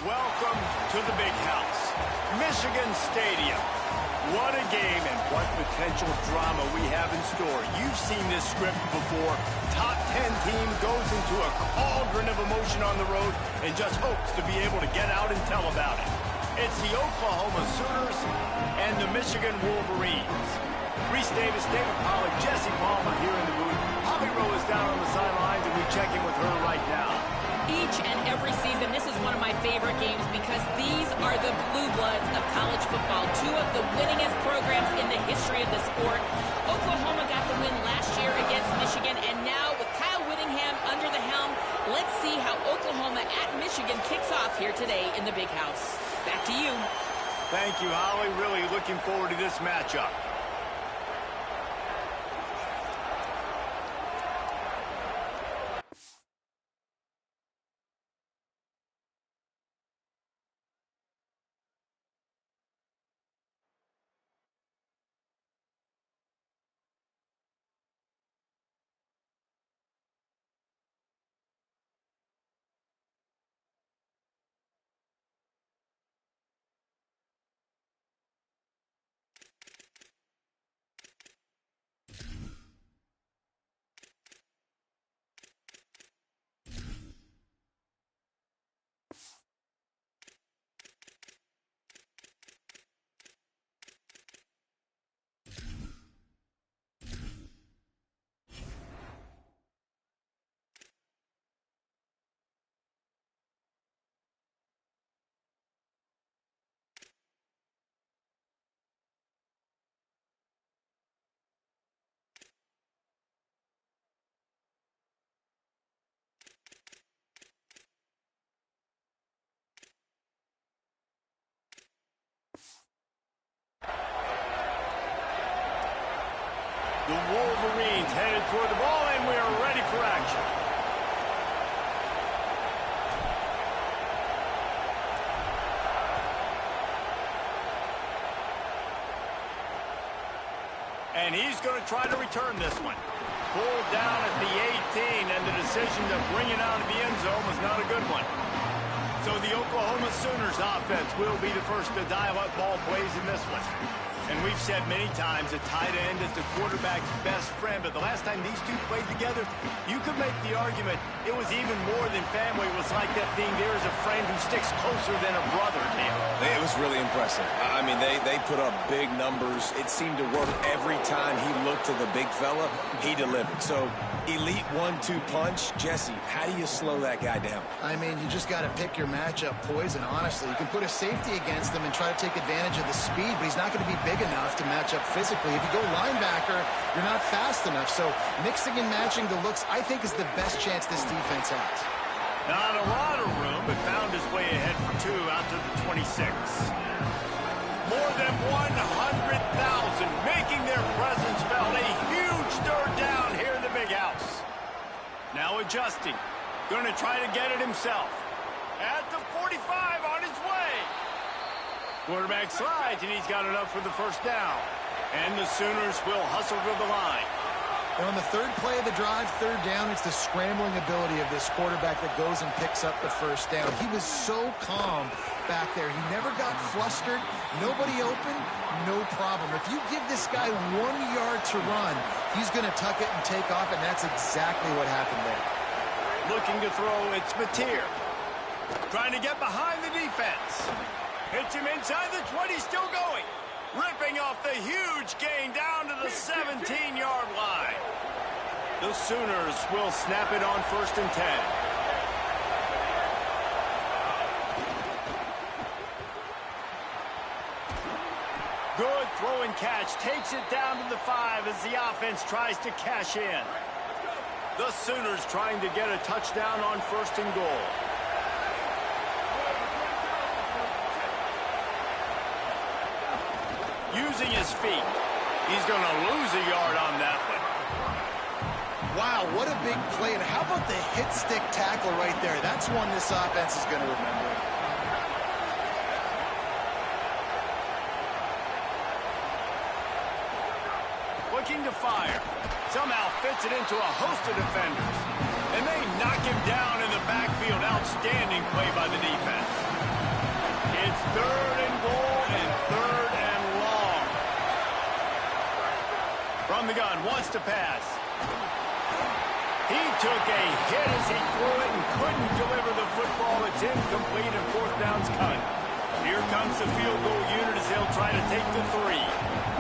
Welcome to the big house, Michigan Stadium. What a game and what potential drama we have in store. You've seen this script before. Top 10 team goes into a cauldron of emotion on the road and just hopes to be able to get out and tell about it. It's the Oklahoma Sooners and the Michigan Wolverines. Reese Davis, David Pollack, Jesse Palmer here in the booth. Holly Rowe is down on the sidelines, and we check in with her right now. Each and every season, this is one of my favorite games because these are the blue bloods of college football. Two of the winningest programs in the history of the sport. Oklahoma got the win last year against Michigan, and now with Kyle Whittingham under the helm, let's see how Oklahoma at Michigan kicks off here today in the big house. Back to you. Thank you, Holly. Really looking forward to this matchup. The Wolverines headed toward the ball, and we are ready for action. And he's going to try to return this one. Pulled down at the 18, and the decision to bring it out of the end zone was not a good one. So the Oklahoma Sooners offense will be the first to dial up ball plays in this one. And we've said many times a tight end is the quarterback's best friend, but the last time these two played together, you could make the argument it was even more than family. It was like that being there as a friend who sticks closer than a brother, Neil. It was really impressive. I mean, they put up big numbers. It seemed to work every time he looked to the big fella. He delivered. So, elite 1-2 punch. Jesse, how do you slow that guy down? I mean, you just got to pick your matchup poison, honestly. You can put a safety against him and try to take advantage of the speed, but he's not going to be big enough to match up physically. If you go linebacker, you're not fast enough. So mixing and matching the looks, I think, is the best chance this defense has. Not a lot of room, but found his way ahead for two out to the 26. More than 100,000 making their presence felt. A huge third down here in the big house. Now adjusting. Going to try to get it himself. At the 45 on his way. Quarterback slides, and he's got enough for the first down. And the Sooners will hustle to the line. And on the third play of the drive, third down, it's the scrambling ability of this quarterback that goes and picks up the first down. He was so calm back there. He never got flustered. Nobody open, no problem. If you give this guy 1 yard to run, he's going to tuck it and take off, and that's exactly what happened there. Looking to throw, it's Mateer. Trying to get behind the defense. Hits him inside the 20, still going. Ripping off the huge gain down to the 17-yard line. The Sooners will snap it on 1st and 10. Good throw and catch. Takes it down to the 5 as the offense tries to cash in. The Sooners trying to get a touchdown on 1st and goal. Using his feet. He's going to lose a yard on that one. Wow, what a big play. And how about the hit stick tackle right there? That's one this offense is going to remember. Looking to fire. Somehow fits it into a host of defenders. And they knock him down in the backfield. Outstanding play by the defense. It's 3rd and goal and 3rd and long. From the gun, wants to pass. He took a hit as he threw it and couldn't deliver the football. It's incomplete and 4th down's cut. Here comes the field goal unit as they'll try to take the 3.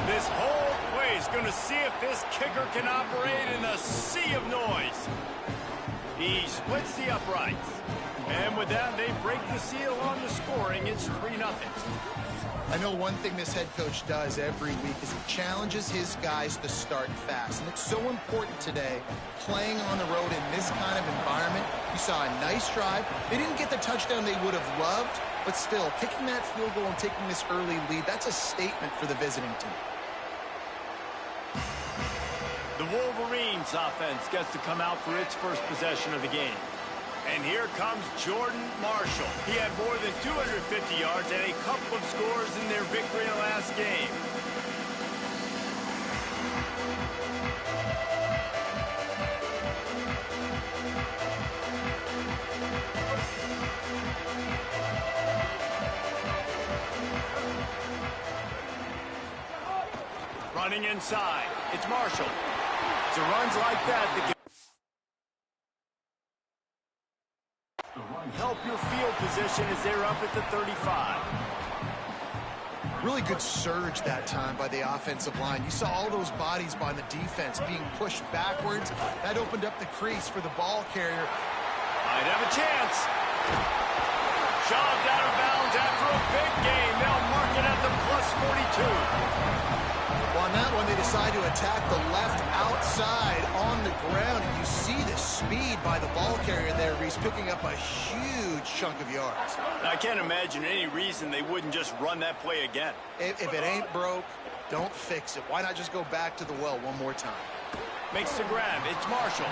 This whole play is going to see if this kicker can operate in a sea of noise. He splits the uprights. And with that, they break the seal on the scoring. It's 3-0. I know one thing this head coach does every week is he challenges his guys to start fast. And it's so important today, playing on the road in this kind of environment. You saw a nice drive. They didn't get the touchdown they would have loved, but still, kicking that field goal and taking this early lead, that's a statement for the visiting team. The Wolverines offense gets to come out for its first possession of the game. And here comes Jordan Marshall. He had more than 250 yards and a couple of scores in their victory in the last game. Running inside. It's Marshall. So runs like that that help your field position as they're up at the 35. Really good surge that time by the offensive line. You saw all those bodies by the defense being pushed backwards. That opened up the crease for the ball carrier. Might have a chance. Shoved out of bounds after a big gain. They'll mark it at the +42. Well, on that one, they decide to attack the left outside on the ground. And you see the speed by the ball carrier there. He's picking up a huge chunk of yards. I can't imagine any reason they wouldn't just run that play again. If it ain't broke, don't fix it. Why not just go back to the well one more time? Makes the grab. It's Marshall.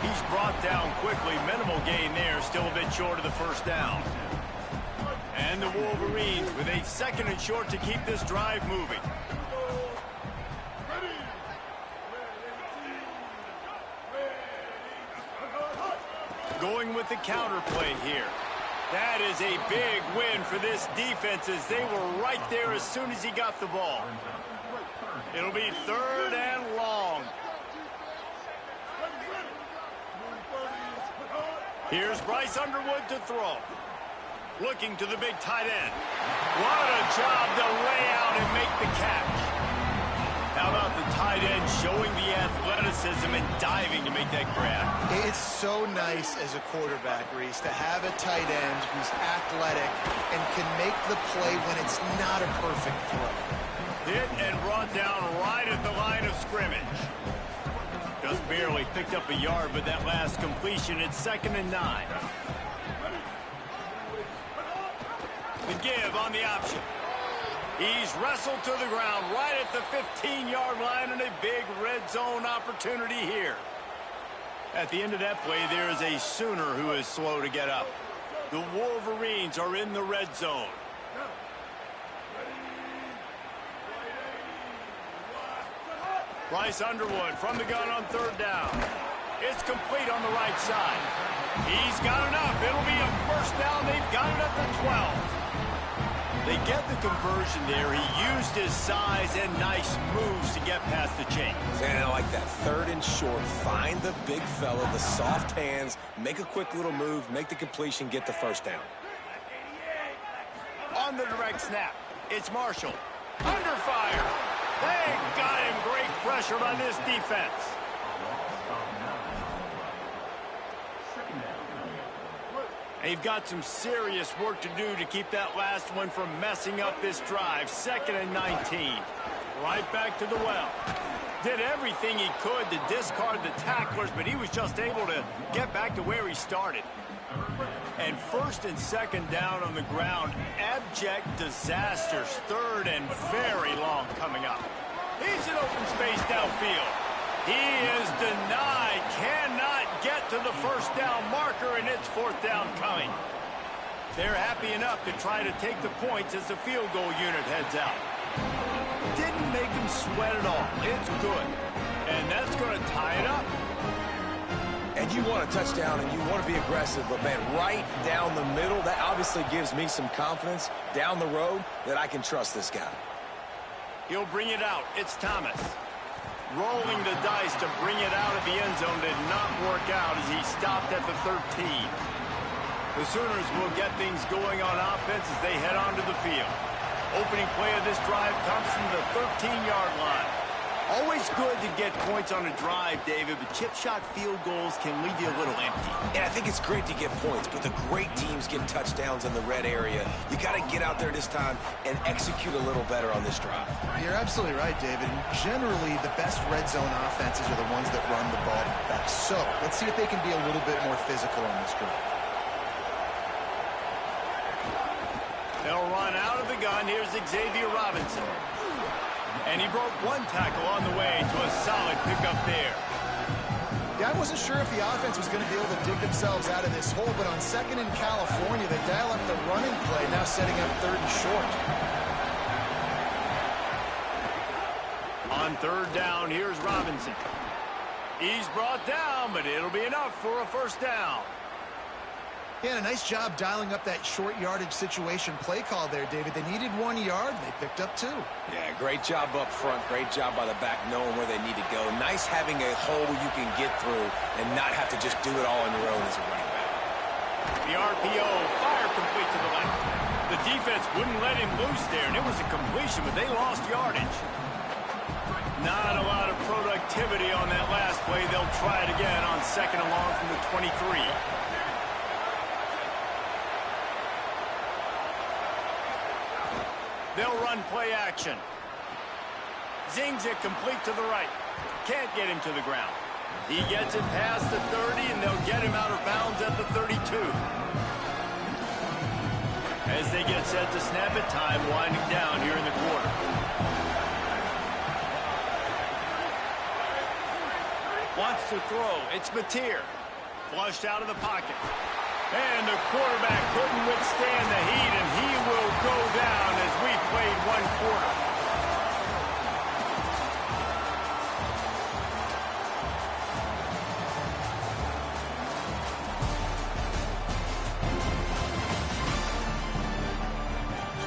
He's brought down quickly. Minimal gain there. Still a bit short of the first down. And the Wolverines with a 2nd and short to keep this drive moving. Going with the counter play here. That is a big win for this defense as they were right there as soon as he got the ball. It'll be 3rd and long. Here's Bryce Underwood to throw. Looking to the big tight end. What a job to lay out and make the catch. How about the tight end showing the athleticism and diving to make that grab? It's so nice as a quarterback, Reese, to have a tight end who's athletic and can make the play when it's not a perfect throw. Hit and brought down right at the line of scrimmage. Just barely picked up a yard with that last completion. It's 2nd and 9. The give on the option. He's wrestled to the ground right at the 15-yard line and a big red zone opportunity here. At the end of that play, there is a Sooner who is slow to get up. The Wolverines are in the red zone. Bryce Underwood from the gun on third down. It's complete on the right side. He's got enough. It'll be a first down. They've got it at the 12. They get the conversion there. He used his size and nice moves to get past the chains. And I like that. Third and short. Find the big fella, the soft hands, make a quick little move, make the completion, get the first down. On the direct snap, it's Marshall. Under fire. They got him. Great pressure on this defense. They've got some serious work to do to keep that last one from messing up this drive. 2nd and 19. Right back to the well. Did everything he could to discard the tacklers, but he was just able to get back to where he started. And 1st and 2nd down on the ground. Abject disasters. 3rd and very long coming up. He's in open space downfield. He is denied. Cannot get to the first down marker, and it's 4th down coming. They're happy enough to try to take the points as the field goal unit heads out. Didn't make him sweat at all. It's good. And that's going to tie it up. And you want a touchdown and you want to be aggressive, but man, right down the middle, that obviously gives me some confidence down the road that I can trust this guy. He'll bring it out. It's Thomas. Rolling the dice to bring it out of the end zone did not work out as he stopped at the 13. The Sooners will get things going on offense as they head onto the field. Opening play of this drive comes from the 13-yard line. Always good to get points on a drive, David, but chip shot field goals can leave you a little empty. And I think it's great to get points, but the great teams get touchdowns in the red area. You got to get out there this time and execute a little better on this drive. You're absolutely right, David. Generally, the best red zone offenses are the ones that run the ball best. So let's see if they can be a little bit more physical on this drive. They'll run out of the gun. Here's Xavier Robinson. And he broke one tackle on the way to a solid pickup there. Yeah, I wasn't sure if the offense was going to be able to dig themselves out of this hole, but on 2nd in California, they dial up the running play, now setting up 3rd and short. On 3rd down, here's Robinson. He's brought down, but it'll be enough for a first down. Yeah, a nice job dialing up that short yardage situation play call there, David. They needed 1 yard. They picked up 2. Yeah, great job up front. Great job by the back knowing where they need to go. Nice having a hole you can get through and not have to just do it all on your own as a running back. The RPO, fire complete to the left. The defense wouldn't let him loose there, and it was a completion, but they lost yardage. Not a lot of productivity on that last play. They'll try it again on 2nd and long from the 23. They'll run play action. Zings it complete to the right. Can't get him to the ground. He gets it past the 30, and they'll get him out of bounds at the 32. As they get set to snap it, time winding down here in the quarter. Wants to throw. It's Mateer. Flushed out of the pocket. And the quarterback couldn't withstand the heat, and he will go down as we played 1 quarter.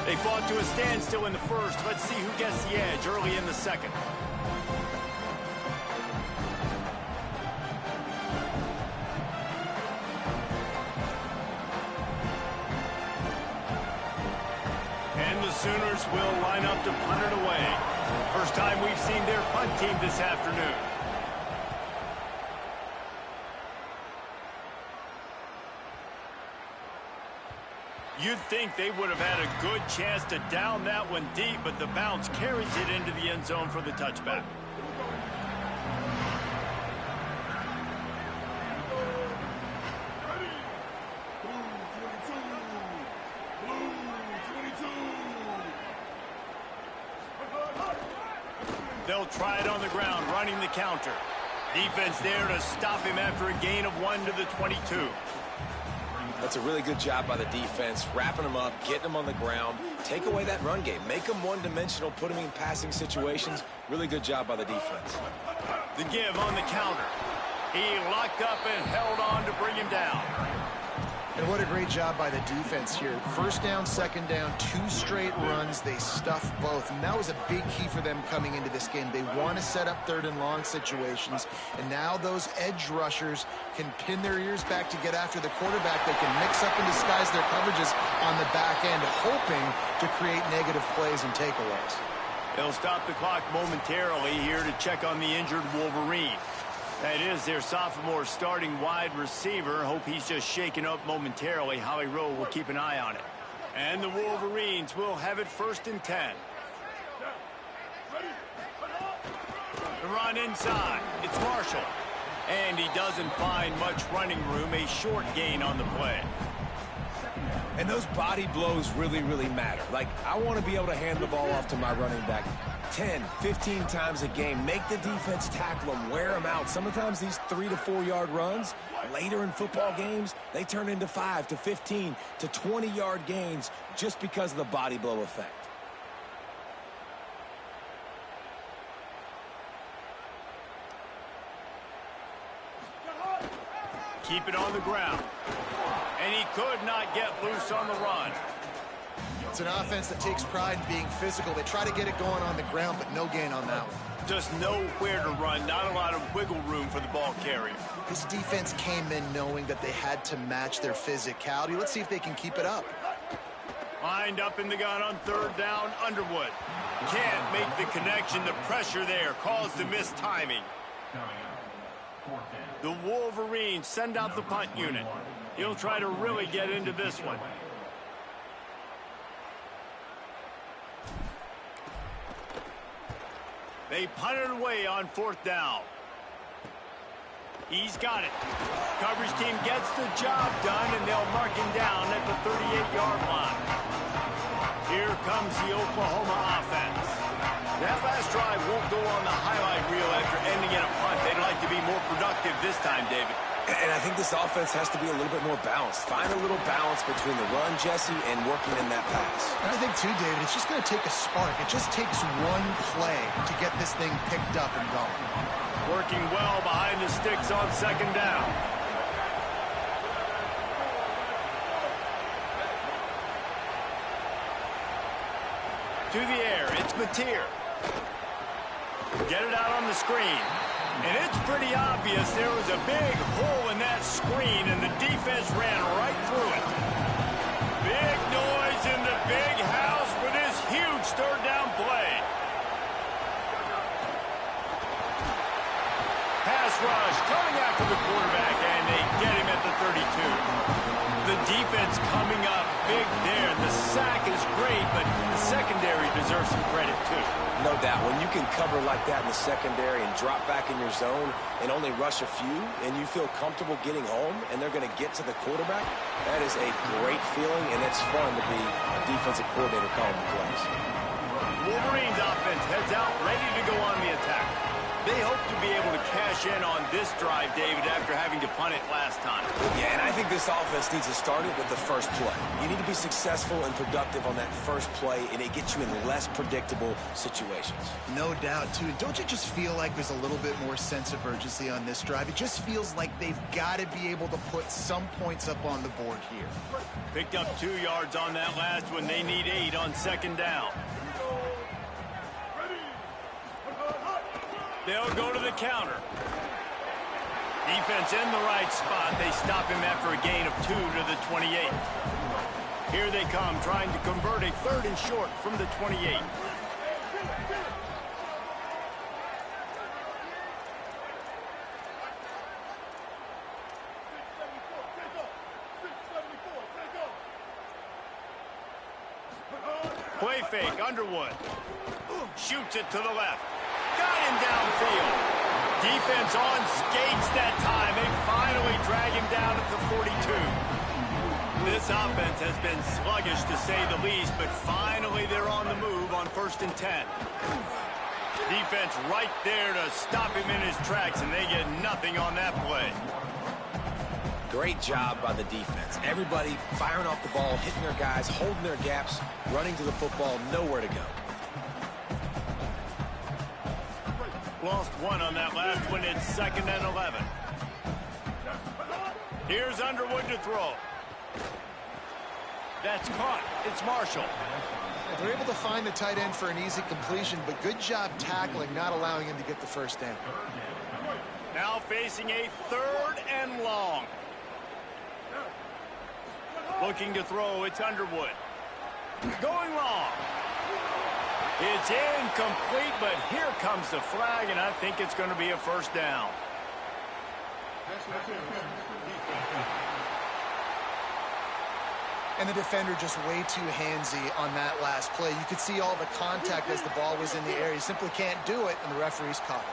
They fought to a standstill in the first. Let's see who gets the edge early in the second. Sooners will line up to punt it away. First time we've seen their punt team this afternoon. You'd think they would have had a good chance to down that one deep, but the bounce carries it into the end zone for the touchback. They'll try it on the ground, running the counter. Defense there to stop him after a gain of 1 to the 22. That's a really good job by the defense, wrapping them up, getting them on the ground. Take away that run game. Make them one-dimensional, put them in passing situations. Really good job by the defense. The give on the counter. He locked up and held on to bring him down. And what a great job by the defense here. First down, second down, 2 straight runs. They stuffed both. And that was a big key for them coming into this game. They want to set up third and long situations. And now those edge rushers can pin their ears back to get after the quarterback. They can mix up and disguise their coverages on the back end, hoping to create negative plays and takeaways. They'll stop the clock momentarily here to check on the injured Wolverine. That is their sophomore starting wide receiver. Hope he's just shaken up momentarily. Howie Rowe will keep an eye on it. And the Wolverines will have it 1st and 10. The run inside. It's Marshall. And he doesn't find much running room. A short gain on the play. And those body blows really, really matter. Like, I want to be able to hand the ball off to my running back 10, 15 times a game. Make the defense tackle them, wear them out. Sometimes these 3 to 4 yard runs, later in football games, they turn into 5 to 15 to 20 yard gains just because of the body blow effect. Keep it on the ground. And he could not get loose on the run. It's an offense that takes pride in being physical. They try to get it going on the ground, but no gain on that one. Just nowhere to run. Not a lot of wiggle room for the ball carrier. This defense came in knowing that they had to match their physicality. Let's see if they can keep it up. Lined up in the gun on 3rd down, Underwood. Can't make the connection. The pressure there caused the missed timing. The Wolverines send out the punt unit. He'll try to really get into this one. They punt it away on 4th down. He's got it. Coverage team gets the job done, and they'll mark him down at the 38-yard line. Here comes the Oklahoma offense. That last drive won't go on the highlight reel after ending in a punt. They'd like to be more productive this time, David. And I think this offense has to be a little bit more balanced. Find a little balance between the run, Jesse, and working in that pass. And I think, too, David, it's just going to take a spark. It just takes one play to get this thing picked up and going. Working well behind the sticks on 2nd down. To the air, it's Mateer. Get it out on the screen. And it's pretty obvious there was a big hole in that screen, and the defense ran right through it. Big noise in the big house for this huge 3rd down play. Pass rush coming after the quarterback, and they get him at the 32. The defense coming up big there. The sack is great, but the secondary deserves some credit, too. No doubt. When you can cover like that in the secondary and drop back in your zone and only rush a few, and you feel comfortable getting home, and they're going to get to the quarterback, that is a great feeling, and it's fun to be a defensive coordinator calling the plays. Wolverines offense heads out, ready to go on the attack. They hope to be able to cash in on this drive, David, after having to punt it last time. Yeah, and I think this offense needs to start it with the first play. You need to be successful and productive on that first play, and it gets you in less predictable situations. No doubt, too. Don't you just feel like there's a little bit more sense of urgency on this drive? It just feels like they've got to be able to put some points up on the board here. Picked up 2 yards on that last one. They need 8 on 2nd down. They'll go to the counter. Defense in the right spot. They stop him after a gain of 2 to the 28. Here they come, trying to convert a 3rd and short from the 28. Play fake, Underwood. Shoots it to the left. Got him downfield. Defense on skates that time. They finally drag him down at the 42. This offense has been sluggish to say the least, but finally they're on the move on 1st and 10. Defense right there to stop him in his tracks, and they get nothing on that play. Great job by the defense. Everybody firing off the ball, hitting their guys, holding their gaps, running to the football, nowhere to go. Lost one on that last one. It's 2nd and 11. Here's Underwood to throw. That's caught. It's Marshall. They're able to find the tight end for an easy completion, but good job tackling, not allowing him to get the first down. Now facing a 3rd and long. Looking to throw, it's Underwood. Going long. It's incomplete, but here comes the flag, and I think it's going to be a first down. And the defender just way too handsy on that last play. You could see all the contact as the ball was in the air. He simply can't do it, and the referee's caught it.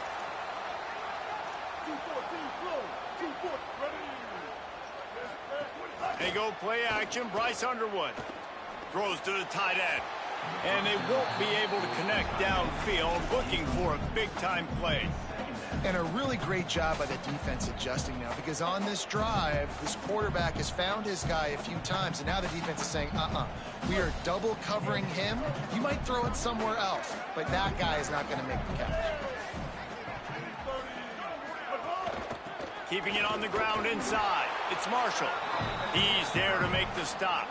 They go play action. Bryce Underwood throws to the tight end. And they won't be able to connect downfield, looking for a big-time play. And a really great job by the defense adjusting now, because on this drive, this quarterback has found his guy a few times, and now the defense is saying, we are double covering him. You might throw it somewhere else, but that guy is not going to make the catch. Keeping it on the ground inside. It's Marshall. He's there to make the stop.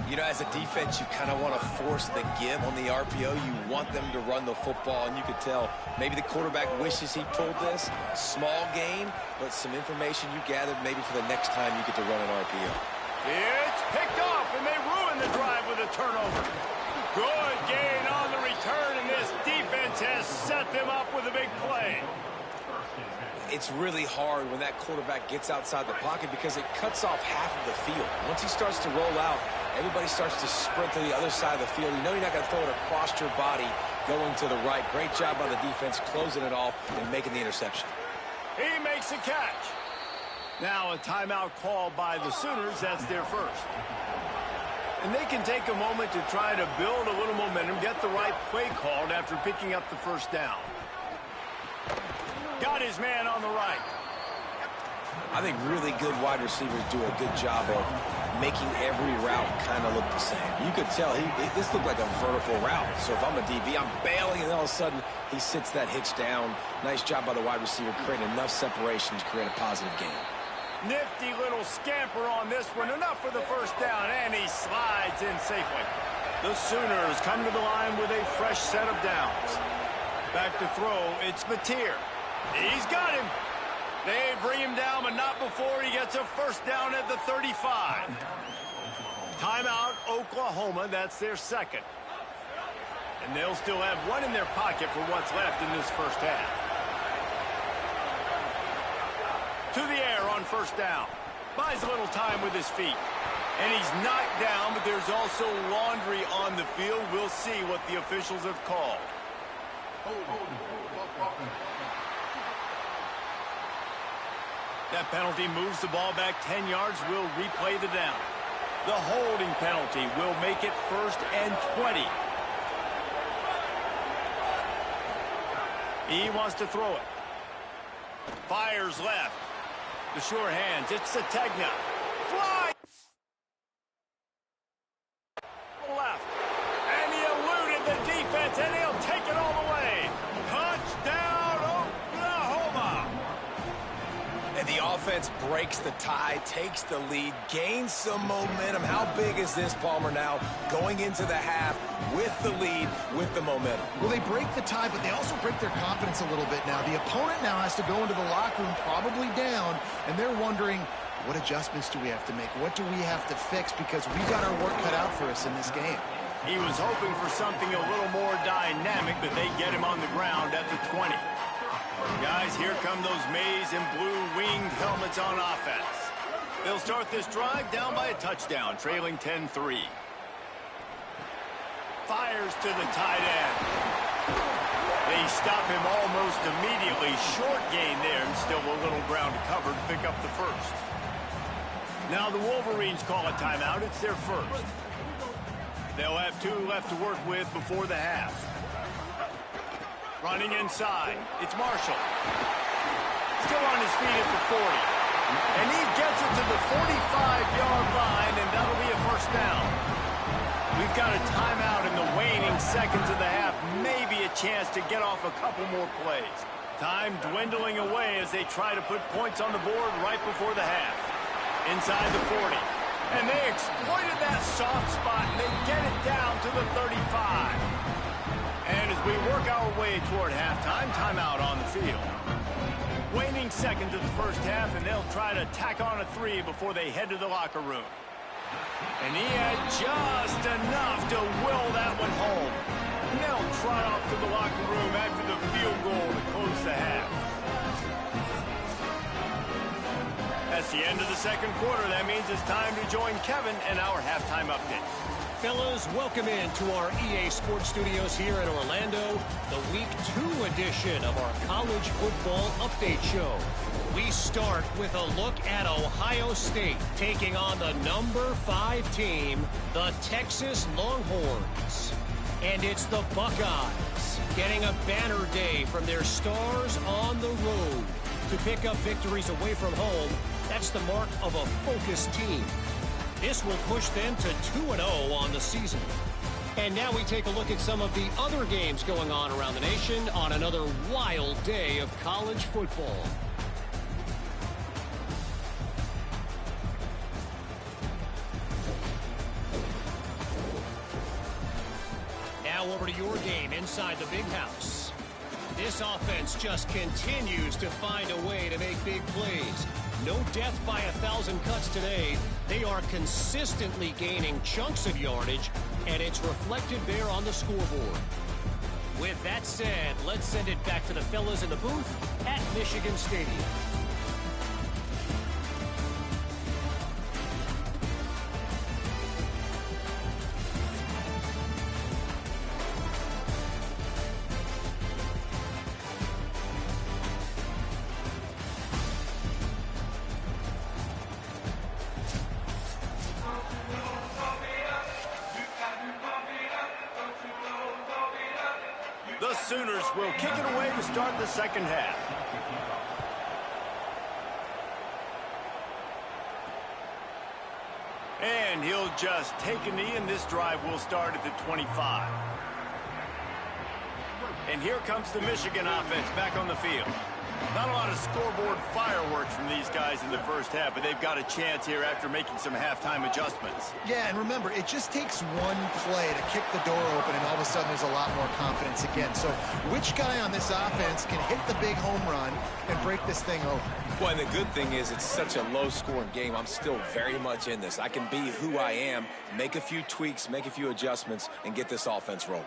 You know, as a defense, you kind of want to force the give on the RPO. You want them to run the football, and you could tell maybe the quarterback wishes he pulled this. Small gain, but some information you gathered maybe for the next time you get to run an RPO. It's picked off, and they ruin the drive with a turnover. Good gain on the return, and this defense has set them up with a big play. It's really hard when that quarterback gets outside the pocket because it cuts off half of the field. Once he starts to roll out, everybody starts to sprint to the other side of the field. You know you're not going to throw it across your body going to the right. Great job by the defense closing it off and making the interception. He makes a catch. Now a timeout call by the Sooners. That's their first. And they can take a moment to try to build a little momentum, get the right play called after picking up the first down. Got his man on the right. I think really good wide receivers do a good job of making every route kind of look the same. You could tell this looked like a vertical route. So if I'm a DB, I'm bailing, and all of a sudden he sits that hitch down. Nice job by the wide receiver creating enough separation to create a positive gain. Nifty little scamper on this one. Enough for the first down, and he slides in safely. The Sooners come to the line with a fresh set of downs. Back to throw, it's Mateer. He's got him. They bring him down, but not before he gets a first down at the 35. Timeout, Oklahoma. That's their second. And they'll still have one in their pocket for what's left in this first half. To the air on first down. Buys a little time with his feet. And he's knocked down, but there's also laundry on the field. We'll see what the officials have called. That penalty moves the ball back 10 yards. We'll replay the down. The holding penalty will make it 1st and 20. He wants to throw it. Fires left. The sure hands. It's Sategna. Fly! Left. And he eluded the defense, and he'll take it all the way. Touchdown, Oklahoma! And the offense breaks the tie, takes the lead, gains some momentum. How big is this, Palmer, now going into the half with the lead, with the momentum? Well, they break the tie, but they also break their confidence a little bit now. The opponent now has to go into the locker room probably down, and they're wondering, what adjustments do we have to make? What do we have to fix? Because we got our work cut out for us in this game. He was hoping for something a little more dynamic, but they get him on the ground at the 20. Guys, here come those maize and blue winged helmets on offense. They'll start this drive down by a touchdown, trailing 10-3. Fires to the tight end. They stop him almost immediately. Short gain there, and still a little ground to cover to pick up the first. Now the Wolverines call a timeout. It's their first. They'll have 2 left to work with before the half. Running inside, it's Marshall. Still on his feet at the 40. And he gets it to the 45-yard line, and that'll be a first down. We've got a timeout in the waning seconds of the half. Maybe a chance to get off a couple more plays. Time dwindling away as they try to put points on the board right before the half. Inside the 40. And they exploited that soft spot, and they get it down to the 35. And as we work our way toward halftime, timeout on the field. Waning seconds of the first half, and they'll try to tack on a 3 before they head to the locker room. And he had just enough to will that one home. And they'll trot off to the locker room after the field goal to close the half. That's the end of the second quarter. That means it's time to join Kevin in our halftime update. Fellas, welcome into our EA Sports Studios here in Orlando, the Week 2 edition of our College Football Update Show. We start with a look at Ohio State taking on the number 5 team, the Texas Longhorns. And it's the Buckeyes getting a banner day from their stars on the road. To pick up victories away from home, that's the mark of a focused team. This will push them to 2-0 on the season. And now we take a look at some of the other games going on around the nation on another wild day of college football. Now over to your game inside the big house. This offense just continues to find a way to make big plays. No death by 1,000 cuts today. They are consistently gaining chunks of yardage, and it's reflected there on the scoreboard. With that said, let's send it back to the fellas in the booth at Michigan Stadium. The Sooners will kick it away to start the second half. And he'll just take a knee, and this drive will start at the 25. And here comes the Michigan offense back on the field. Not a lot of scoreboard fireworks from these guys in the first half, but they've got a chance here after making some halftime adjustments. Yeah, and remember, it just takes one play to kick the door open, and all of a sudden there's a lot more confidence again. So which guy on this offense can hit the big home run and break this thing open? Well, and the good thing is it's such a low-scoring game. I'm still very much in this. I can be who I am, make a few tweaks, make a few adjustments, and get this offense rolling.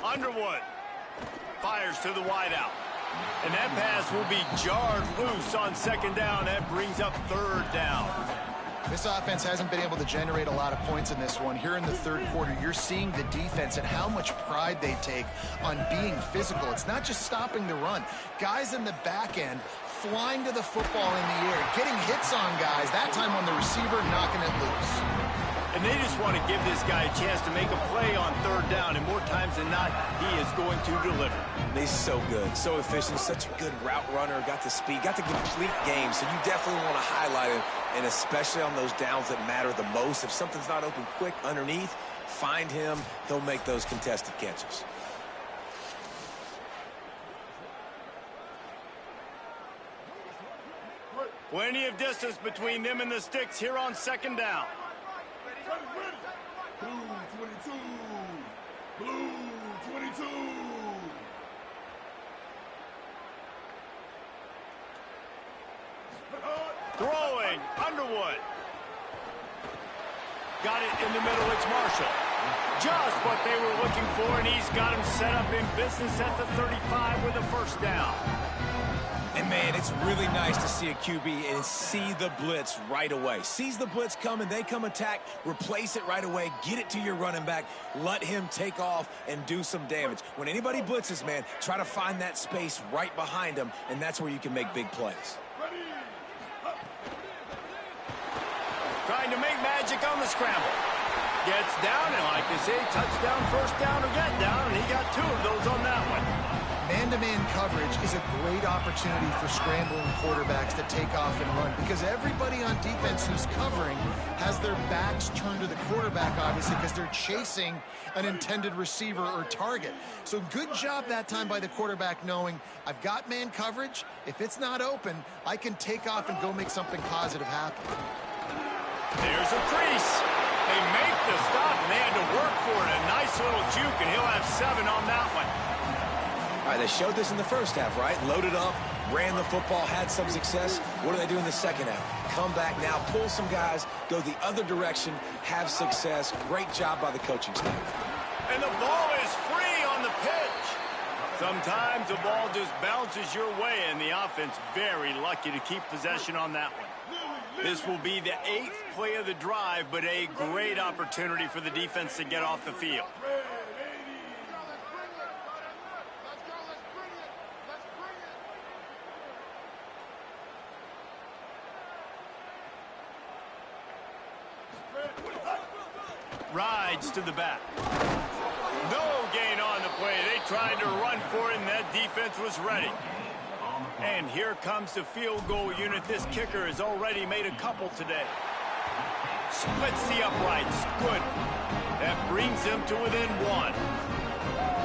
Underwood fires to the wideout. And that pass will be jarred loose on second down. That brings up third down. This offense hasn't been able to generate a lot of points in this one. Here in the third quarter, you're seeing the defense and how much pride they take on being physical. It's not just stopping the run. Guys in the back end flying to the football in the air, getting hits on guys, that time on the receiver, knocking it loose. And they just want to give this guy a chance to make a play on third down, and more times than not, he is going to deliver. He's so good, so efficient, such a good route runner, got the speed, got the complete game, so you definitely want to highlight him, and especially on those downs that matter the most. If something's not open quick underneath, find him, he'll make those contested catches. Plenty of distance between them and the sticks here on second down. Blue 22. Blue 22. Throwing, Underwood. Got it in the middle, it's Marshall. Just what they were looking for, and he's got him set up in business at the 35 with a first down. And, man, it's really nice to see a QB and see the blitz right away. Sees the blitz coming, they come attack, replace it right away, get it to your running back, let him take off and do some damage. When anybody blitzes, man, try to find that space right behind them, and that's where you can make big plays. Trying to make magic on the scramble. Gets down, and like they say, touchdown, first down, or get down, and he got 2 of those on that one. Man-to-man coverage is a great opportunity for scrambling quarterbacks to take off and run because everybody on defense who's covering has their backs turned to the quarterback, obviously, because they're chasing an intended receiver or target. So good job that time by the quarterback knowing I've got man coverage. If it's not open, I can take off and go make something positive happen. There's a crease. They make the stop, and they had to work for it. A nice little juke, and he'll have 7 on that one. All right, they showed this in the first half, right? Loaded up, ran the football, had some success. What do they do in the second half? Come back now, pull some guys, go the other direction, have success. Great job by the coaching staff. And the ball is free on the pitch. Sometimes the ball just bounces your way, and the offense very lucky to keep possession on that one. This will be the 8th play of the drive, but a great opportunity for the defense to get off the field. Rides to the back. No gain on the play. They tried to run for it, and that defense was ready. And here comes the field goal unit. This kicker has already made a couple today. Splits the uprights. Good. That brings them to within 1.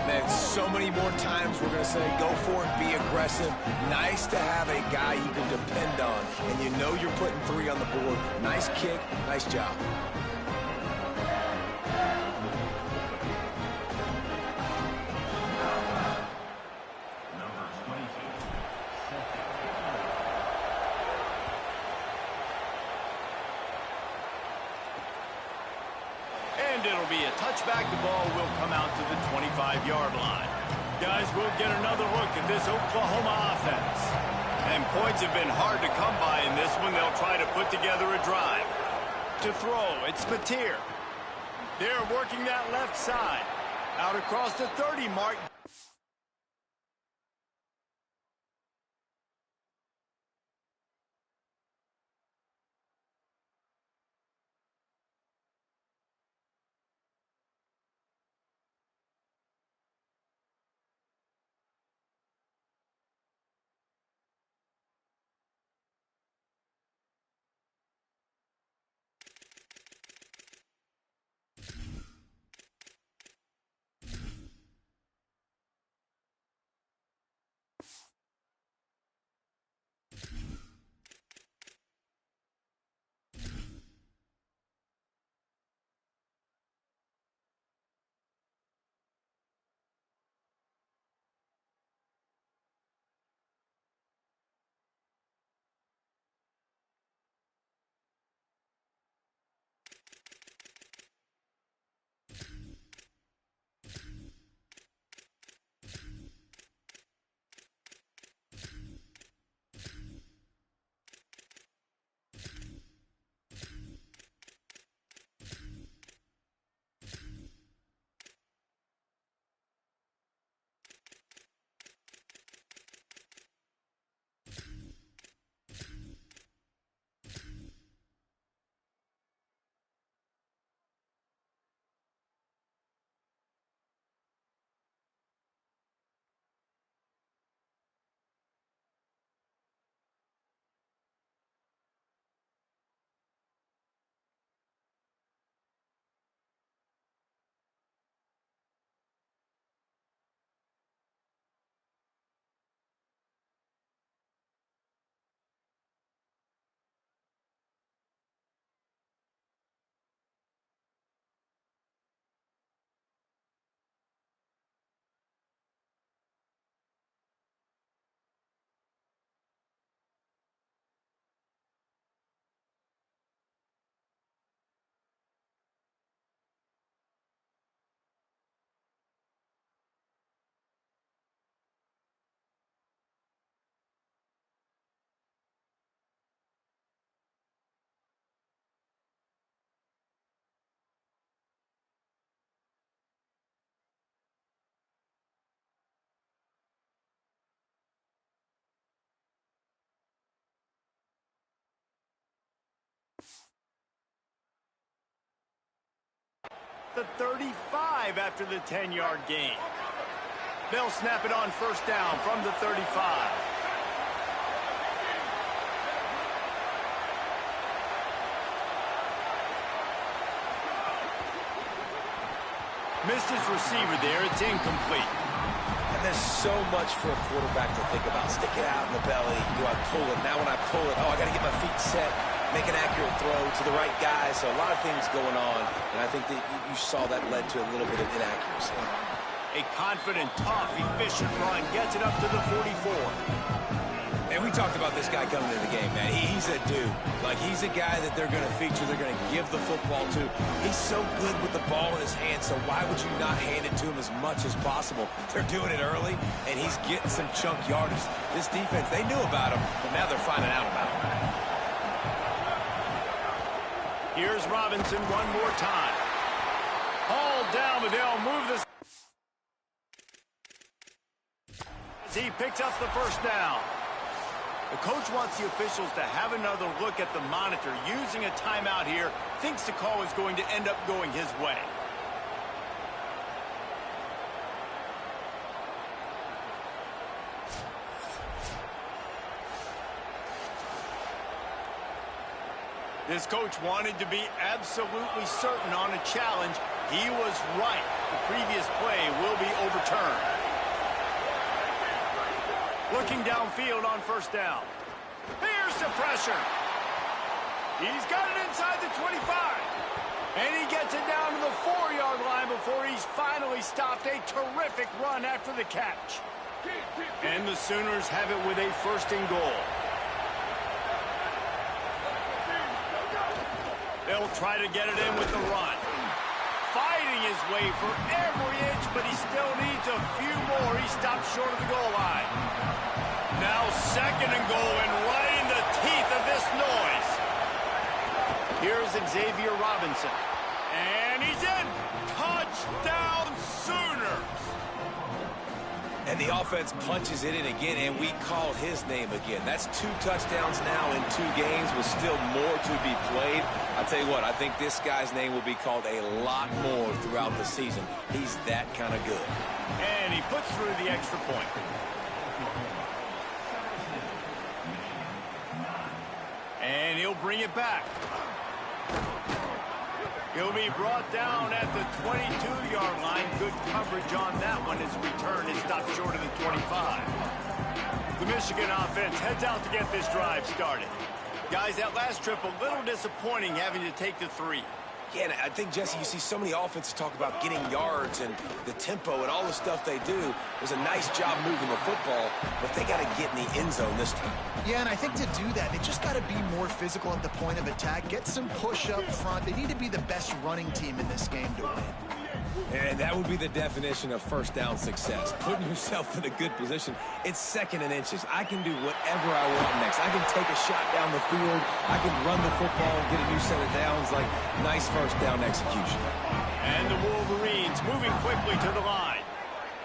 Man, so many more times we're going to say, go for it, be aggressive. Nice to have a guy you can depend on, and you know you're putting 3 on the board. Nice kick, nice job. And it'll be a touchback. The ball will come out to the 25-yard line. Guys, we'll get another look at this Oklahoma offense. And points have been hard to come by in this one. They'll try to put together a drive. To throw, it's Patir. They're working that left side. Out across the 30 mark. the 35 after the 10-yard gain. They'll snap it on first down from the 35. Missed his receiver there. It's incomplete. And there's so much for a quarterback to think about. Stick it out in the belly. Do I pull it? Now when I pull it, I got to get my feet set, make an accurate throw to the right guy. So a lot of things going on, and I think that you saw that led to a little bit of inaccuracy. A confident, tough, efficient run gets it up to the 44. And we talked about this guy coming into the game, man. He's a dude. Like, he's a guy that they're going to feature, they're going to give the football to. He's so good with the ball in his hand, so why would you not hand it to him as much as possible? They're doing it early, and he's getting some chunk yardage. This defense, they knew about him, but now they're finding out about him. Here's Robinson one more time. Hauled down, but they'll move this. As he picks up the first down. The coach wants the officials to have another look at the monitor. Using a timeout here, thinks the call is going to end up going his way. This coach wanted to be absolutely certain on a challenge. He was right. The previous play will be overturned. Looking downfield on first down. Here's the pressure. He's got it inside the 25. And he gets it down to the 4-yard line before he's finally stopped. A terrific run after the catch. And the Sooners have it with a first and goal. They'll try to get it in with the run. Fighting his way for every inch, but he still needs a few more. He stops short of the goal line. Now second and goal, and right in the teeth of this noise. Here's Xavier Robinson. And he's in. Touchdown Sooners. And the offense punches it in again, and we call his name again. That's 2 touchdowns now in 2 games with still more to be played. I'll tell you what, I think this guy's name will be called a lot more throughout the season. He's that kind of good. And he puts through the extra point. And he'll bring it back. He'll be brought down at the 22-yard line. Good coverage on that one. His return is stopped short of the 25. The Michigan offense heads out to get this drive started. Guys, that last trip a little disappointing having to take the 3. Yeah, and I think, Jesse, you see so many offenses talk about getting yards and the tempo and all the stuff they do. It was a nice job moving the football, but they got to get in the end zone this time. Yeah, and I think to do that, they just got to be more physical at the point of attack, get some push up front. They need to be the best running team in this game to win. And that would be the definition of first down success. Putting yourself in a good position. It's second and inches. I can do whatever I want next. I can take a shot down the field. I can run the football and get a new set of downs. Like, nice first down execution. And the Wolverines moving quickly to the line.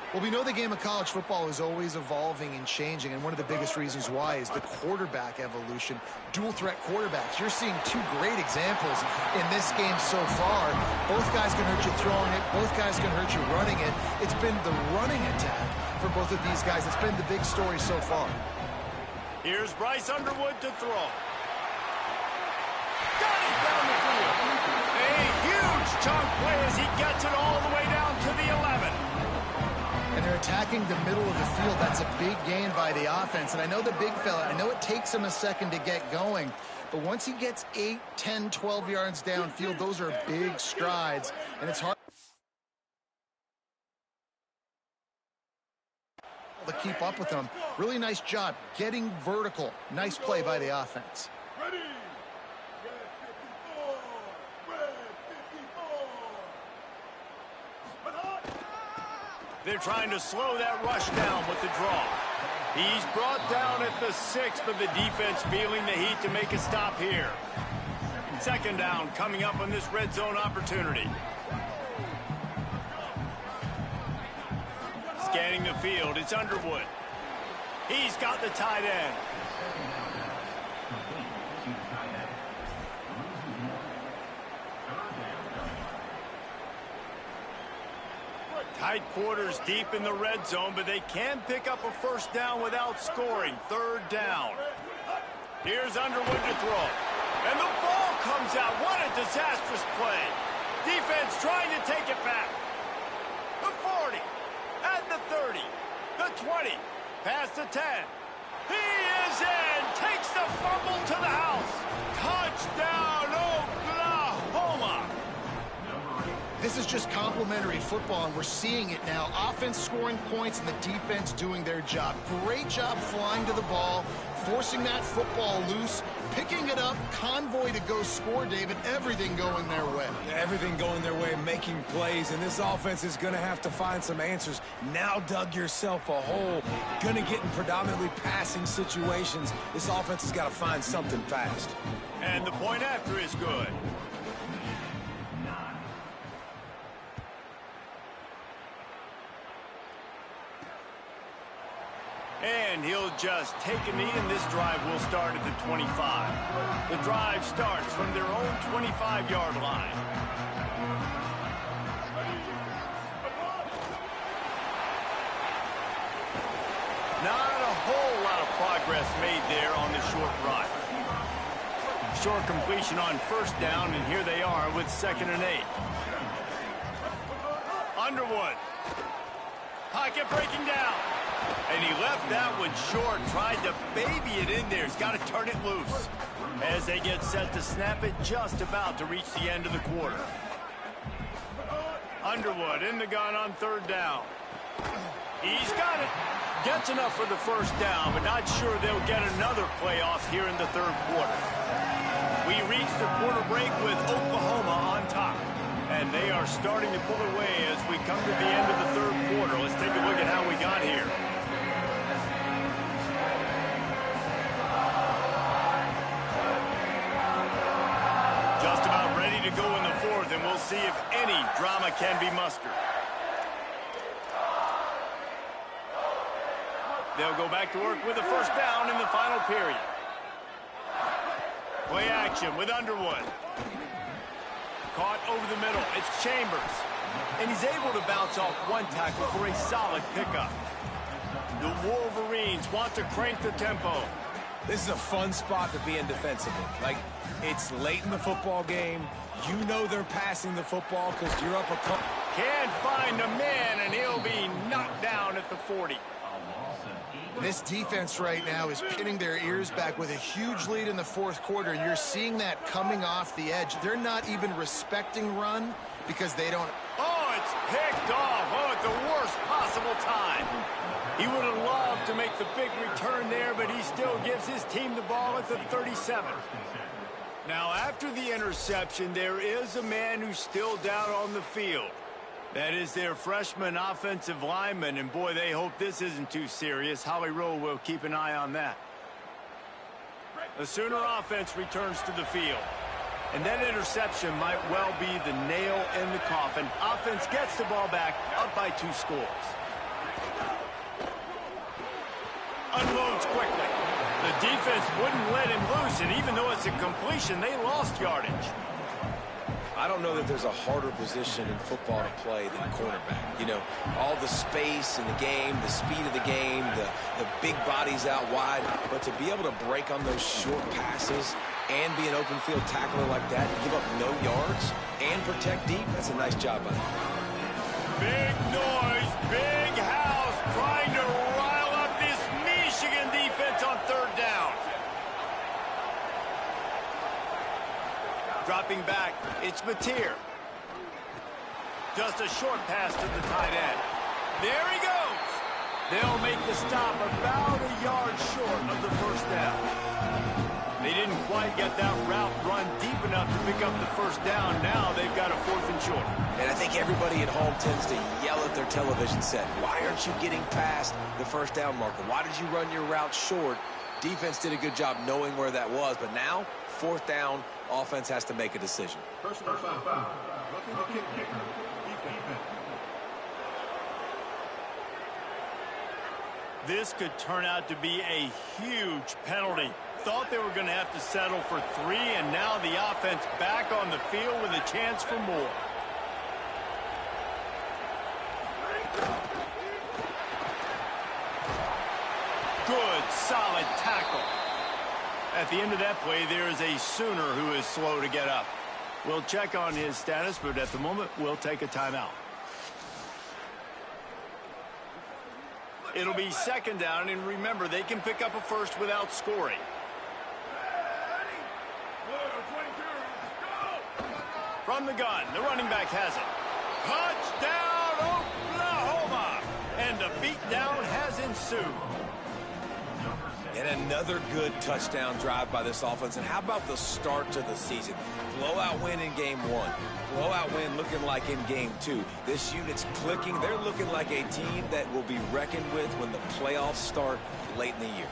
Well, we know the game of college football is always evolving and changing, and one of the biggest reasons why is the quarterback evolution. Dual threat quarterbacks. You're seeing 2 great examples in this game so far. Both guys can hurt you throwing it. Both guys can hurt you running it. It's been the running attack for both of these guys. It's been the big story so far. Here's Bryce Underwood to throw. Got it down the field. A huge chunk play as he gets it all the way down to the 11. And they're attacking the middle of the field. That's a big gain by the offense. And I know the big fella, I know it takes him a second to get going, but once he gets 8, 10, 12 yards downfield, those are big strides, and it's hard to keep up with them. Really nice job getting vertical. Nice play by the offense. Ready. They're trying to slow that rush down with the draw. He's brought down at the 6, but the defense feeling the heat to make a stop here. Second down coming up on this red zone opportunity. Scanning the field, it's Underwood. He's got the tight end. Tight quarters deep in the red zone, but they can pick up a first down without scoring. Third down. Here's Underwood to throw. And the ball comes out. What a disastrous play. Defense trying to take it back. The 40. At the 30. The 20. Past the 10. He is in. Takes the fumble to the house. Touchdown, Oklahoma. This is just complimentary football, and we're seeing it now. Offense scoring points and the defense doing their job. Great job flying to the ball, forcing that football loose, picking it up, convoy to go score, David. Everything going their way. Everything going their way, making plays, and this offense is going to have to find some answers. Now dug yourself a hole. Going to get in predominantly passing situations. This offense has got to find something fast. And the point after is good. And he'll just take a knee, and this drive will start at the 25. The drive starts from their own 25-yard line. Not a whole lot of progress made there on the short run. Short completion on first down, and here they are with 2nd and 8. Underwood. Pocket breaking down. And he left that one short, tried to baby it in there. He's got to turn it loose. As they get set to snap it, just about to reach the end of the quarter. Underwood in the gun on 3rd down. He's got it. Gets enough for the first down, but not sure they'll get another playoff here in the 3rd quarter. We reach the quarter break with Oklahoma on top. And they are starting to pull away as we come to the end of the 3rd quarter. Let's take a look at how we got here. Just about ready to go in the 4th, and we'll see if any drama can be mustered. They'll go back to work with a first down in the final period. Play action with Underwood. Caught over the middle. It's Chambers. And he's able to bounce off one tackle for a solid pickup. The Wolverines want to crank the tempo. This is a fun spot to be in defensively. Like, it's late in the football game. You know they're passing the football because you're up a couple. Can't find a man, and he'll be knocked down at the 40. This defense right now is pinning their ears back with a huge lead in the 4th quarter, and you're seeing that coming off the edge. They're not even respecting run because they don't. Oh, it's picked off. Oh, at the worst possible time. He would have loved to make the big return there, but he still gives his team the ball at the 37. Now, after the interception, there is a man who's still down on the field. That is their freshman offensive lineman, and boy, they hope this isn't too serious. Holly Rowe will keep an eye on that. The Sooner offense returns to the field. And that interception might well be the nail in the coffin. Offense gets the ball back, up by 2 scores. Unloads quickly. The defense wouldn't let him loose, and even though it's a completion, they lost yardage. I don't know that there's a harder position in football to play than cornerback. You know, all the space in the game, the speed of the game, the big bodies out wide. But to be able to break on those short passes and be an open field tackler like that, give up no yards and protect deep, that's a nice job by them. Big noise, big house, trying to rile up this Michigan defense on 3rd down. Dropping back, it's Mateer. Just a short pass to the tight end. There he goes. They'll make the stop about a yard short of the first down. They didn't quite get that route run deep enough to pick up the first down. Now they've got a 4th and short. And I think everybody at home tends to yell at their television set. Why aren't you getting past the first down marker? Why did you run your route short? Defense did a good job knowing where that was, but now, 4th down, offense has to make a decision. Personal foul. Kick kicker. Defense. This could turn out to be a huge penalty. Thought they were going to have to settle for 3, and now the offense back on the field with a chance for more. Good, solid tackle. At the end of that play, there is a Sooner who is slow to get up. We'll check on his status, but at the moment, we'll take a timeout. It'll be second down, and remember, they can pick up a first without scoring. From the gun, the running back has it. Touchdown, Oklahoma! And the beatdown has ensued. And another good touchdown drive by this offense. And how about the start to the season? Blowout win in game 1. Blowout win looking like in game 2. This unit's clicking. They're looking like a team that will be reckoned with when the playoffs start late in the year.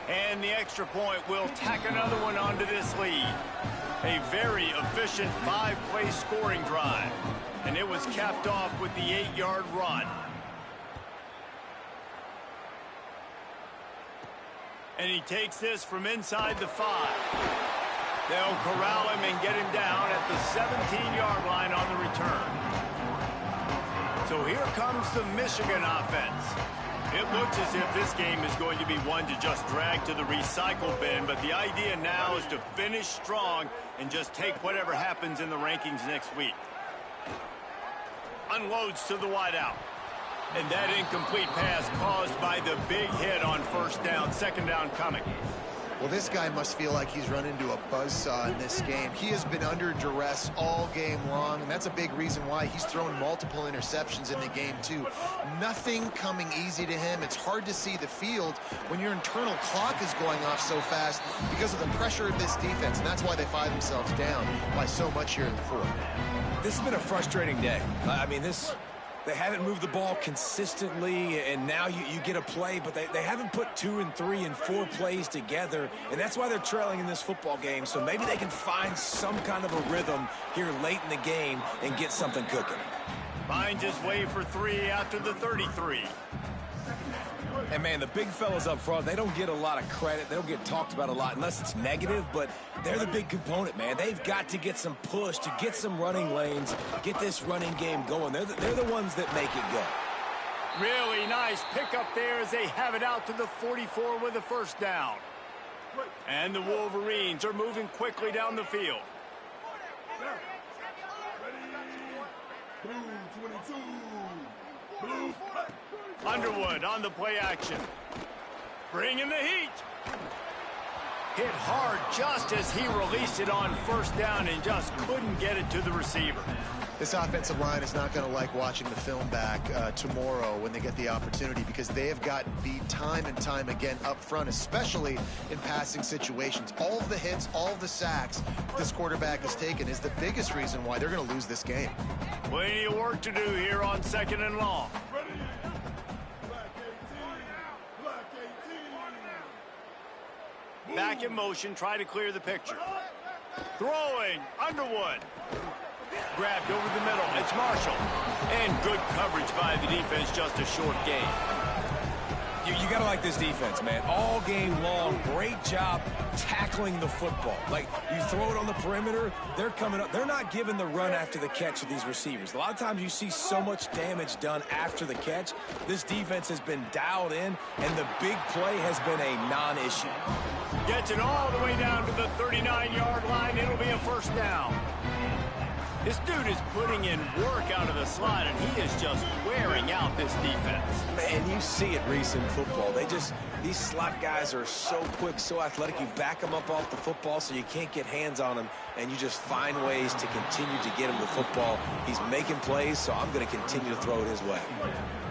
And the extra point will tack another one onto this lead. A very efficient 5-play scoring drive. And it was capped off with the 8-yard run. And he takes this from inside the 5. They'll corral him and get him down at the 17-yard line on the return. So here comes the Michigan offense. It looks as if this game is going to be one to just drag to the recycle bin, but the idea now is to finish strong and just take whatever happens in the rankings next week. Unloads to the wideout. And that incomplete pass caused by the big hit on first down. Second down coming. Well, this guy must feel like he's run into a buzzsaw in this game. He has been under duress all game long, and that's a big reason why he's thrown multiple interceptions in the game, too. Nothing coming easy to him. It's hard to see the field when your internal clock is going off so fast because of the pressure of this defense, and that's why they find themselves down by so much here in the fourth. This has been a frustrating day. I mean, they haven't moved the ball consistently, and now you get a play, but they haven't put 2 and 3 and 4 plays together, and that's why they're trailing in this football game. So maybe they can find some kind of a rhythm here late in the game and get something cooking. Finds his way for 3 after the 33. And, man, the big fellas up front, they don't get a lot of credit. They don't get talked about a lot unless it's negative, but they're the big component, man. They've got to get some push, to get some running lanes, get this running game going. They're the ones that make it go. Really nice pickup there as they have it out to the 44 with a first down. And the Wolverines are moving quickly down the field. Underwood on the play action. Bringing the heat. Hit hard just as he released it on first down and just couldn't get it to the receiver. This offensive line is not going to like watching the film back tomorrow when they get the opportunity, because they have gotten beat time and time again up front, especially in passing situations. All of the hits, all of the sacks this quarterback has taken is the biggest reason why they're going to lose this game. Plenty of work to do here on second and long. Back in motion, try to clear the picture. Throwing, Underwood. Grabbed over the middle, it's Marshall. And good coverage by the defense, just a short gain. You got to like this defense, man. All game long, great job tackling the football. Like, you throw it on the perimeter, they're coming up. They're not giving the run after the catch of these receivers. A lot of times you see so much damage done after the catch. This defense has been dialed in, and the big play has been a non-issue. Gets it all the way down to the 39-yard line. It'll be a first down. This dude is putting in work out of the slot, and he is just wearing out this defense. Man, you see it, Reese, in football. These slot guys are so quick, so athletic. You back them up off the football so you can't get hands on them, and you just find ways to continue to get him the football. He's making plays, so I'm going to continue to throw it his way.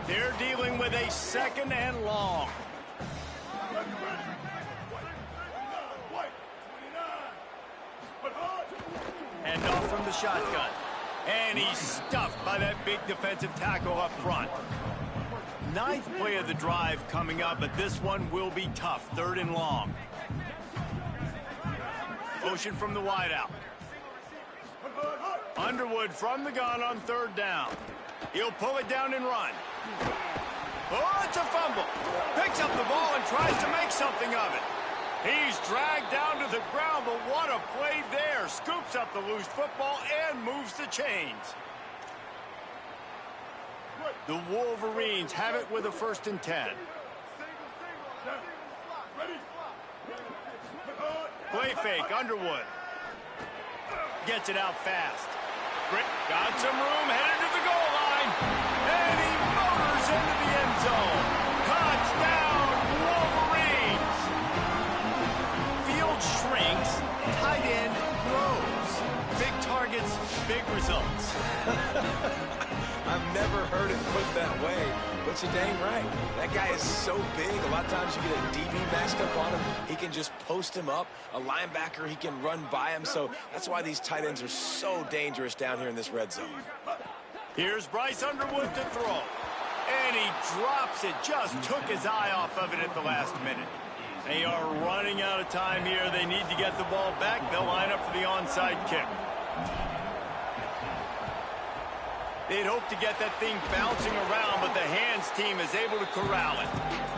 They're dealing with a second and long. And off from the shotgun. And he's stuffed by that big defensive tackle up front. Ninth play of the drive coming up, but this one will be tough. Third and long. Motion from the wideout. Underwood from the gun on third down. He'll pull it down and run. Oh, it's a fumble. Picks up the ball and tries to make something of it. He's dragged down to the ground, but what a play there. Scoops up the loose football and moves the chains. The Wolverines have it with a 1st and 10. Play fake, Underwood. Gets it out fast. Got some room, headed to the goal line. And he motors into the end zone. Touchdown, Wolverines. Field shrinks, tight end grows. Big targets, big results. I've never heard it put that way, but you're dang right. That guy is so big. A lot of times you get a DB matched up on him. He can just post him up. A linebacker, he can run by him. So that's why these tight ends are so dangerous down here in this red zone. Here's Bryce Underwood to throw. And he drops it. Just took his eye off of it at the last minute. They are running out of time here. They need to get the ball back. They'll line up for the onside kick. They'd hope to get that thing bouncing around, but the hands team is able to corral it.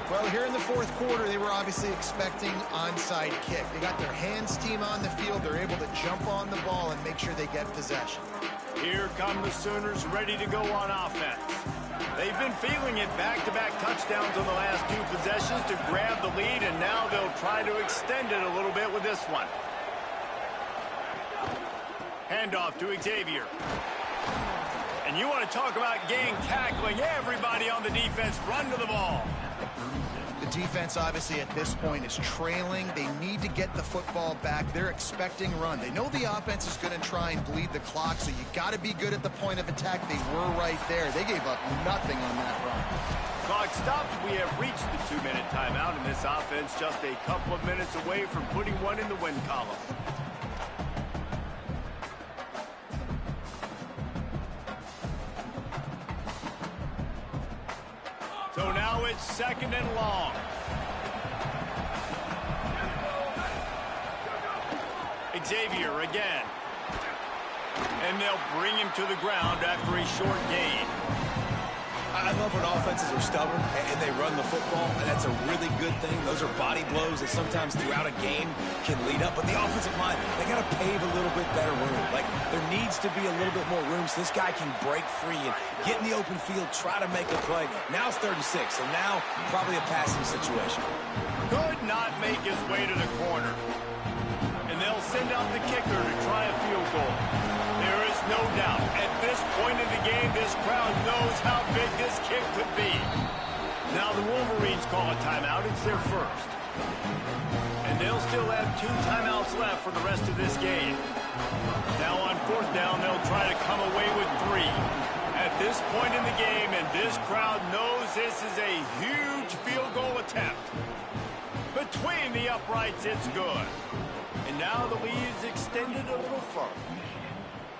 Well, here in the 4th quarter, they were obviously expecting onside kick. They got their hands team on the field. They're able to jump on the ball and make sure they get possession. Here come the Sooners ready to go on offense. They've been feeling it, back-to-back touchdowns on the last 2 possessions to grab the lead, and now they'll try to extend it a little bit with this one. Handoff to Xavier. And you want to talk about gang tackling. Everybody on the defense run to the ball. The defense, obviously, at this point is trailing. They need to get the football back. They're expecting run. They know the offense is going to try and bleed the clock, so you got to be good at the point of attack. They were right there. They gave up nothing on that run. Clock stopped. We have reached the 2-minute timeout, and this offense just a couple of minutes away from putting one in the win column. So now it's 2nd and long. Xavier again. And they'll bring him to the ground after a short gain. I love when offenses are stubborn and they run the football, and that's a really good thing. Those are body blows that sometimes throughout a game can lead up. But the offensive line, they got to pave a little bit better room. Like, there needs to be a little bit more room so this guy can break free and get in the open field, try to make a play. Now it's 3rd and 6, so now probably a passing situation. Could not make his way to the corner. And they'll send out the kicker to try a field goal. There is no doubt, at this point in the game, this crowd knows how big this kick could be. Now the Wolverines call a timeout. It's their 1st. And they'll still have 2 timeouts left for the rest of this game. Now on 4th down, they'll try to come away with 3. At this point in the game, and this crowd knows this is a huge field goal attempt. Between the uprights, it's good. And now the lead is extended a little further.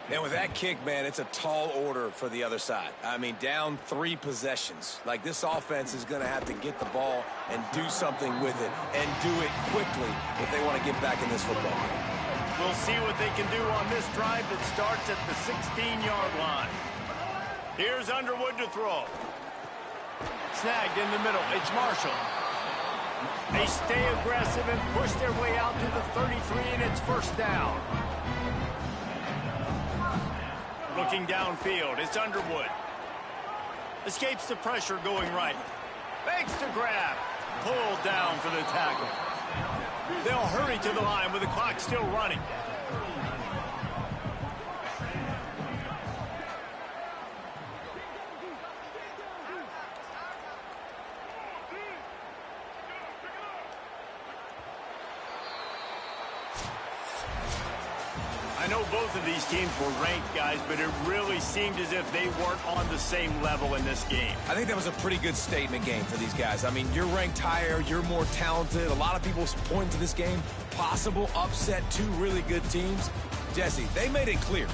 And with that kick, man, it's a tall order for the other side. I mean, down 3 possessions. Like, this offense is going to have to get the ball and do something with it, and do it quickly if they want to get back in this football game. We'll see what they can do on this drive that starts at the 16-yard line. Here's Underwood to throw. Snagged in the middle. It's Marshall. They stay aggressive and push their way out to the 33, and it's 1st down. Looking downfield, it's Underwood. Escapes the pressure going right. Fakes to grab. Pulled down for the tackle. They'll hurry to the line with the clock still running. I know both of these teams were ranked, guys, but it really seemed as if they weren't on the same level in this game. I think that was a pretty good statement game for these guys. I mean, you're ranked higher, you're more talented. A lot of people point to this game. Possible upset, 2 really good teams. Jesse, they made it clear